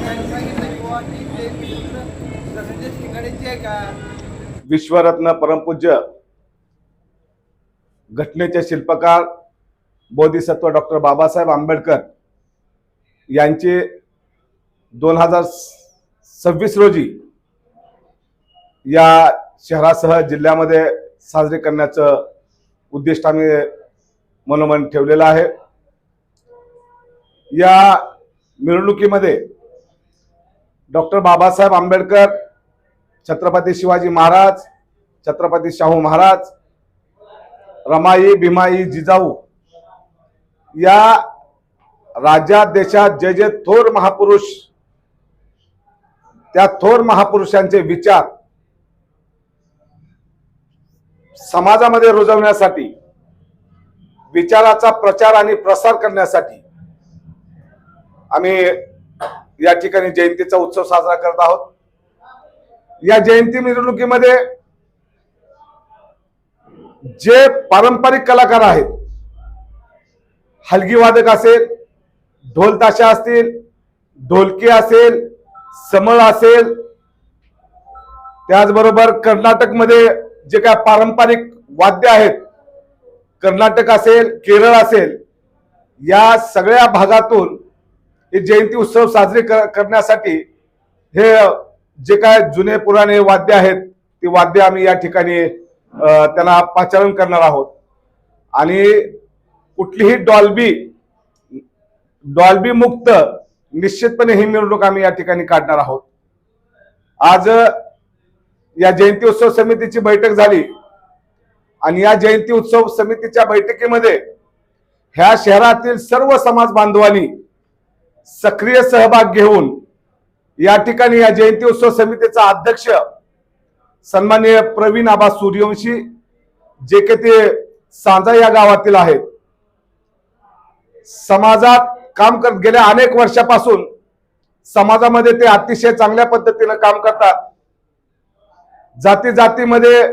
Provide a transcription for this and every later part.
त्यांनी सांगितलं की बाबा ती जयंती फक्त धनंजय शिंगाडेची आहे का? विश्वरत्न परमपूज्य घटनेचे शिल्पकार बोधिसत्व डॉक्टर बाबासाहेब आंबेडकर यांचे 2026 रोजी या शहरासह जिल्ह्यामध्ये साजरे करण्याचं उद्दिष्ट आम्ही मनोमन ठेवलेलं आहे। या मिरवणुकीमध्ये डॉक्टर बाबासाहेब आंबेडकर, छत्रपती शिवाजी महाराज, छत्रपती शाहू महाराज, रमाई, भीमाई, जिजाऊ या राज्यात देशात जे जे थोर महापुरुष, त्या थोर महापुरुषांचे विचार समाजामध्ये रुजवण्यासाठी, विचाराचा प्रचार आणि प्रसार करण्यासाठी आम्ही या ठिकाणी जयंतीचा उत्सव साजरा करत आहोत। या जयंती मिरवणुकीमध्ये जे पारंपरिक कलाकार आहेत, हलगी वादक असेल, ढोल ताशा असतील, ढोलकी असेल, समळ असेल, त्याचबरोबर कर्नाटकमध्ये जे काय पारंपरिक वाद्य आहेत, कर्नाटक असेल, केरळ असेल, या सगळ्या भागातून हे जयंती उत्सव साजरे करण्यासाठी हे जे काय जुने पुराणे वाद्य आहेत ती वाद्य आम्ही या ठिकाणी त्यांना पाचारण करणार आहोत। आणि कुठलीही डॉल्बी मुक्त निश्चितपणे ही मिरवणूक आम्ही या ठिकाणी काढणार आहोत। आज या जयंती उत्सव समितीची बैठक झाली आणि या जयंती उत्सव समितीच्या बैठकीमध्ये ह्या शहरातील सर्व समाज बांधवांनी सक्रिय सहभाग घेऊन या ठिकाणी या जयंती उत्सव समितीचा अध्यक्ष सन्माननीय प्रवीण आबा सूर्यवंशी, जे की ते सांजा या गावातील आहेत, समाजात काम करत गेल्या अनेक वर्षापासून समाजामध्ये ते अतिशय चांगल्या पद्धतीने काम करतात। जाती जातीमध्ये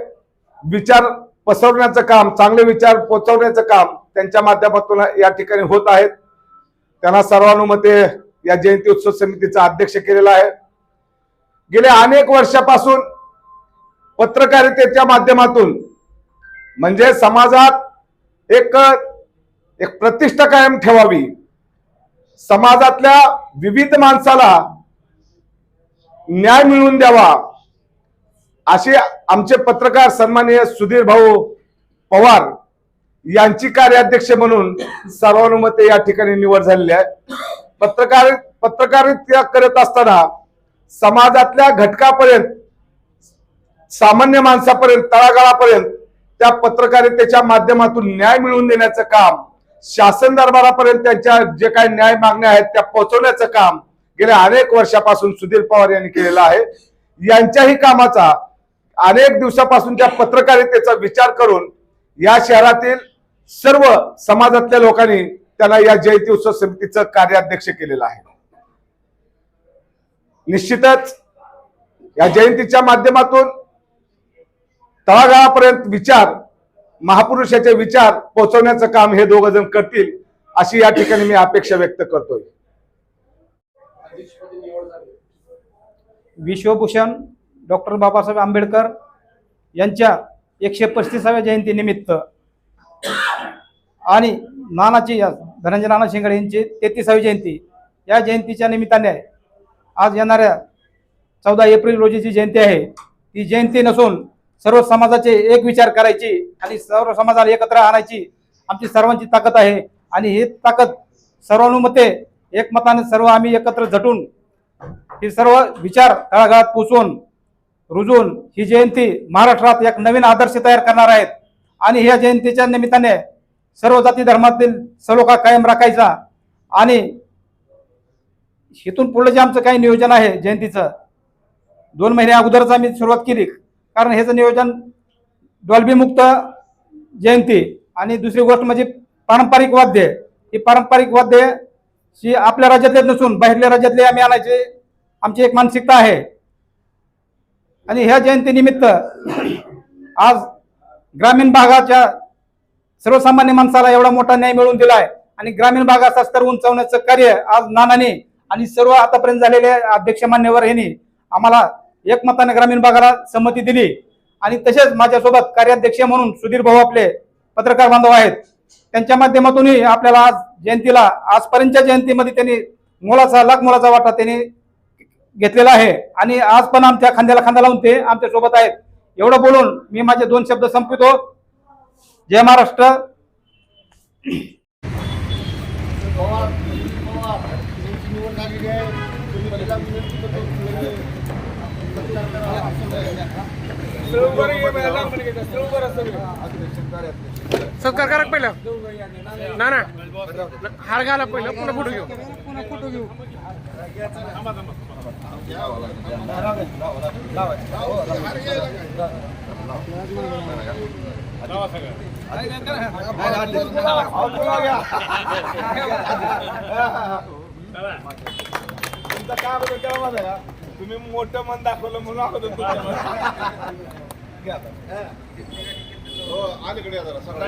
विचार पसरवण्याचं काम, चांगले विचार पोचवण्याचं काम त्यांच्या माध्यमातून या ठिकाणी होत आहेत। त्यांना सर्वानुमते या जयंती उत्सव समितीचा अध्यक्ष केलेला आहे। गेल्या अनेक वर्षापासून पत्रकारितेच्या माध्यमातून म्हणजे समाजात एक प्रतिष्ठा कायम ठेवावी, समाजातल्या विविध माणसाला न्याय मिळवून द्यावा, असे आमचे पत्रकार सन्माननीय सुधीर भाऊ पवार यांची कार्याध्यक्ष म्हणून सर्वानुमते या ठिकाणी निवड झालेली आहे। पत्रकारिता करत असताना समाजातल्या घटकापर्यंत, सामान्य माणसापर्यंत, तळागाळापर्यंत त्या पत्रकारितेच्या माध्यमातून न्याय मिळवून देण्याचं काम, शासन दरबारापर्यंत त्यांच्या जे काही न्याय मागण्या आहेत त्या पोहोचवण्याचं काम गेल्या अनेक वर्षापासून सुधीर पवार यांनी केलेलं आहे। यांच्याही कामाचा अनेक दिवसापासूनच्या पत्रकारितेचा विचार करून या शहरातील सर्व समाजातल्या लोकांनी त्यांना या जयंती उत्सव समितीचं कार्याध्यक्ष केलेलं आहे। निश्चितच या जयंतीच्या माध्यमातून तळागाळापर्यंत विचार, महापुरुषाचे विचार पोहोचवण्याचं काम हे दोघ जण करतील अशी या ठिकाणी मी अपेक्षा व्यक्त करतोय। विश्वभूषण डॉक्टर बाबासाहेब आंबेडकर यांच्या 135व्या जयंतीनिमित्त आणि नानाची धनंजय नाना शिंगाडे यांची 33वी जयंती, या जयंतीच्या निमित्ताने आज येणाऱ्या 14 एप्रिल रोजी जी जयंती आहे ती जयंती नसून सर्व समाजाचे एक विचार करायची आणि सर्व समाजाला एकत्र आणायची आमची सर्वांची ताकद आहे। आणि ही ताकद सर्वानुमते एकमताने सर्व आम्ही एकत्र झटून हे सर्व विचार तळागाळात पोचवून रुजून ही जयंती महाराष्ट्रात एक नवीन आदर्श तयार करणार आहेत। आणि ह्या जयंतीच्या निमित्ताने सर्व जाती धर्मातील सलोखा कायम राखायचा आणि इथून पुढे जे आमचं काही नियोजन आहे जयंतीचं 2 महिने अगोदरच आम्ही सुरुवात केली, कारण ह्याचं नियोजन डॉल्बी मुक्त जयंती आणि दुसरी गोष्ट म्हणजे पारंपरिक वाद्य। ही पारंपरिक वाद्य ही आपल्या राज्यातले नसून बाहेरल्या राज्यातले आम्ही आणायचे आमची एक मानसिकता आहे। आणि ह्या जयंतीनिमित्त आज ग्रामीण भागाच्या सर्वसामान्य माणसाला एवढा मोठा न्याय मिळवून दिलाय आणि ग्रामीण भागाचा स्तर उंचावण्याचं कार्य आज नानाने आणि सर्व आतापर्यंत झालेले अध्यक्ष मान्यवर यांनी आम्हाला एकमताने ग्रामीण भागाला संमती दिली आणि तसेच माझ्यासोबत कार्याध्यक्ष म्हणून सुधीर भाऊ आपले पत्रकार बांधव आहेत, त्यांच्या माध्यमातूनही आपल्याला आज जयंतीला आजपर्यंतच्या जयंतीमध्ये त्यांनी लाख मोलाचा वाटा त्यांनी घेतलेला आहे आणि आज पण आमच्या खांद्याला खांदा लावून ते आमच्या सोबत आहेत. एवढं बोलून मी माझे 2 शब्द संपवितो. जय महाराष्ट्र. सत्कार करा पहिलं ना ना हार घाला पहिलं पुन्हा फोटो घेऊ तुमचं काय होतं तेव्हा माहिती आहे का? तुम्ही मोठं मन दाखवलं म्हणून अगोदर अलीकडे या जरा सगळं